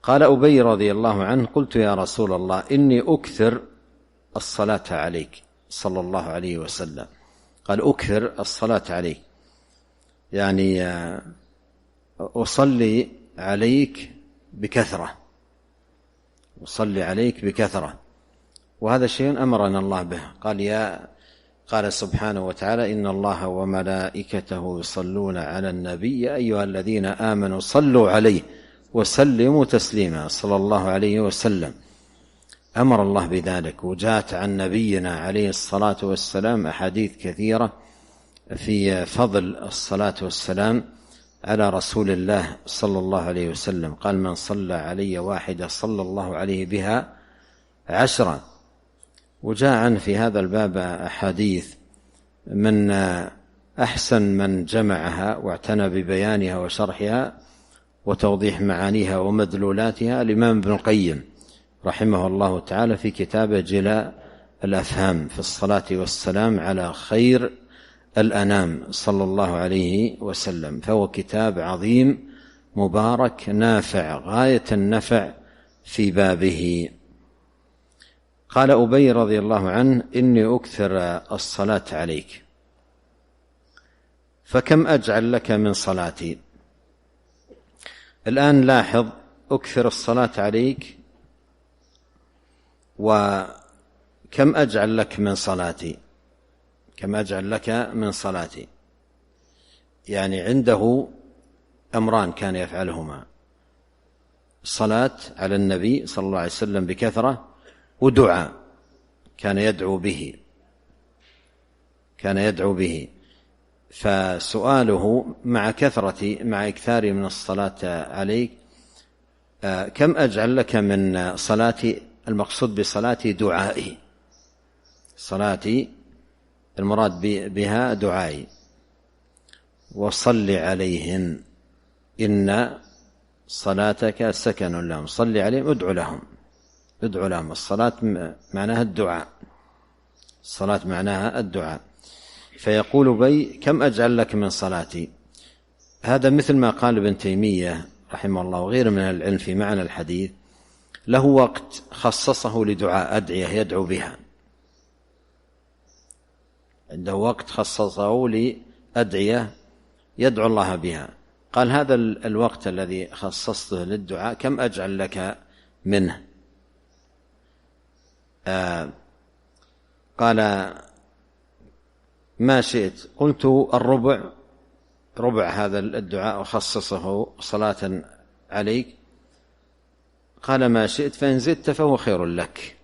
قال أبي رضي الله عنه: قلت يا رسول الله إني أكثر الصلاة عليك صلى الله عليه وسلم. قال: أكثر الصلاة عليك يعني أصلي عليك بكثرة، أصلي عليك بكثرة، وهذا شيء أمرنا الله به. قال سبحانه وتعالى: إن الله وملائكته يصلون على النبي يا أيها الذين آمنوا صلوا عليه وسلموا تسليما، صلى الله عليه وسلم. أمر الله بذلك، وجاءت عن نبينا عليه الصلاة والسلام أحاديث كثيرة في فضل الصلاة والسلام على رسول الله صلى الله عليه وسلم. قال: من صلى علي واحدة صلى الله عليه بها 10. وجاء عنه في هذا الباب أحاديث، من أحسن من جمعها واعتنى ببيانها وشرحها وتوضيح معانيها ومدلولاتها الإمام ابن القيم رحمه الله تعالى في كتابه جلاء الأفهام في الصلاة والسلام على خير الأنام صلى الله عليه وسلم. فهو كتاب عظيم مبارك نافع غاية النفع في بابه. قال أبي رضي الله عنه: إني أكثر الصلاة عليك، فكم أجعل لك من صلاتي؟ الآن لاحظ: أكثر الصلاة عليك، وكم أجعل لك من صلاتي؟ كم أجعل لك من صلاتي؟ يعني عنده أمران كان يفعلهما: الصلاة على النبي صلى الله عليه وسلم بكثرة، ودعاء كان يدعو به. فسؤاله مع إكثاري من الصلاة عليك: كم أجعل لك من صلاتي؟ المقصود بصلاتي دعائي، صلاتي المراد بها دعائي. وصل عليهن إن صلاتك سكن لهم. صل عليهم، ادعو لهم. الصلاة معناها الدعاء، الصلاة معناها الدعاء. فيقول بي: كم أجعل لك من صلاتي؟ هذا مثل ما قال ابن تيمية رحمه الله وغيره من العلم في معنى الحديث، له وقت خصصه لدعاء أدعية يدعو بها، عنده وقت خصصه لأدعية يدعو الله بها. قال: هذا الوقت الذي خصصته للدعاء كم أجعل لك منه؟ قال: ما شئت. قلت: ربع هذا الدعاء وخصصه صلاة عليك. قال: ما شئت، فإن زدت فهو خير لك.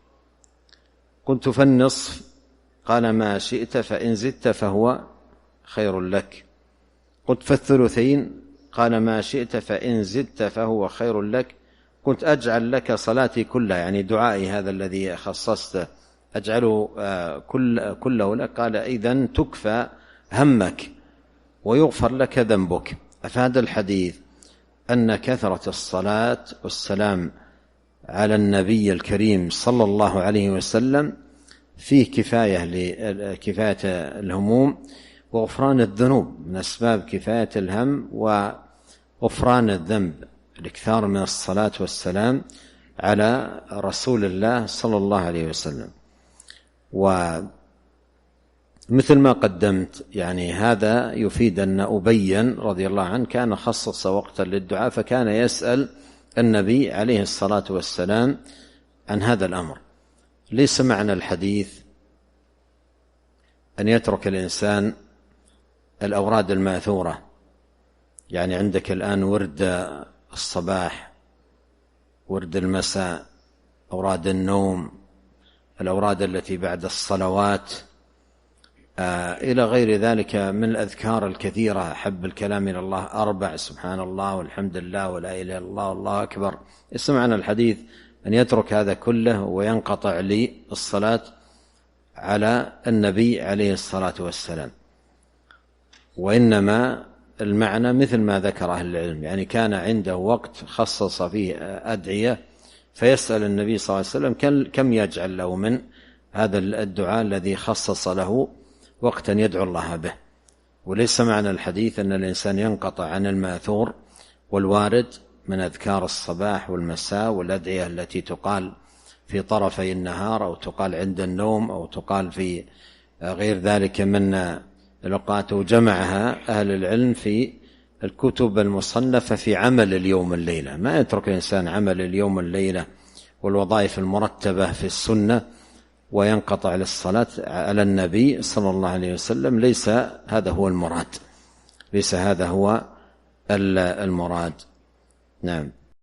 قلت: فالنصف. قال: ما شئت، فإن زدت فهو خير لك. قلت: فالثلثين. قال: ما شئت، فإن زدت فهو خير لك. قلت: أجعل لك صلاتي كلها، يعني دعائي هذا الذي خصصته أجعله كله لك. قال: إذن تكفى همك ويغفر لك ذنبك. أفاد الحديث أن كثرة الصلاة والسلام على النبي الكريم صلى الله عليه وسلم فيه كفاية الهموم وغفران الذنوب، من أسباب كفاية الهم وغفران الذنب الإكثار من الصلاة والسلام على رسول الله صلى الله عليه وسلم. ومثل ما قدمت، يعني هذا يفيد أن أبي رضي الله عنه كان خصص وقتا للدعاء، فكان يسأل النبي عليه الصلاة والسلام عن هذا الأمر. ليس معنى الحديث أن يترك الإنسان الأوراد الماثورة، يعني عندك الآن ورد الصباح، ورد المساء، أوراد النوم، الأوراد التي بعد الصلوات، إلى غير ذلك من الأذكار الكثيرة، حب الكلام إلى الله 4، سبحان الله والحمد لله ولا إله إلا الله والله أكبر. يسمعنا الحديث أن يترك هذا كله وينقطع للصلاة على النبي عليه الصلاة والسلام. وإنما المعنى مثل ما ذكر أهل العلم، يعني كان عنده وقت خصص فيه أدعية، فيسأل النبي صلى الله عليه وسلم كم يجعل له من هذا الدعاء الذي خصص له وقتا يدعو الله به. وليس معنى الحديث أن الإنسان ينقطع عن الماثور والوارد من أذكار الصباح والمساء والأدعية التي تقال في طرفي النهار أو تقال عند النوم أو تقال في غير ذلك من الأوقات، وجمعها أهل العلم في الكتب المصنفة في عمل اليوم الليلة. ما يترك الإنسان عمل اليوم الليلة والوظائف المرتبة في السنة وينقطع للصلاة على النبي صلى الله عليه وسلم. ليس هذا هو المراد، ليس هذا هو المراد. نعم.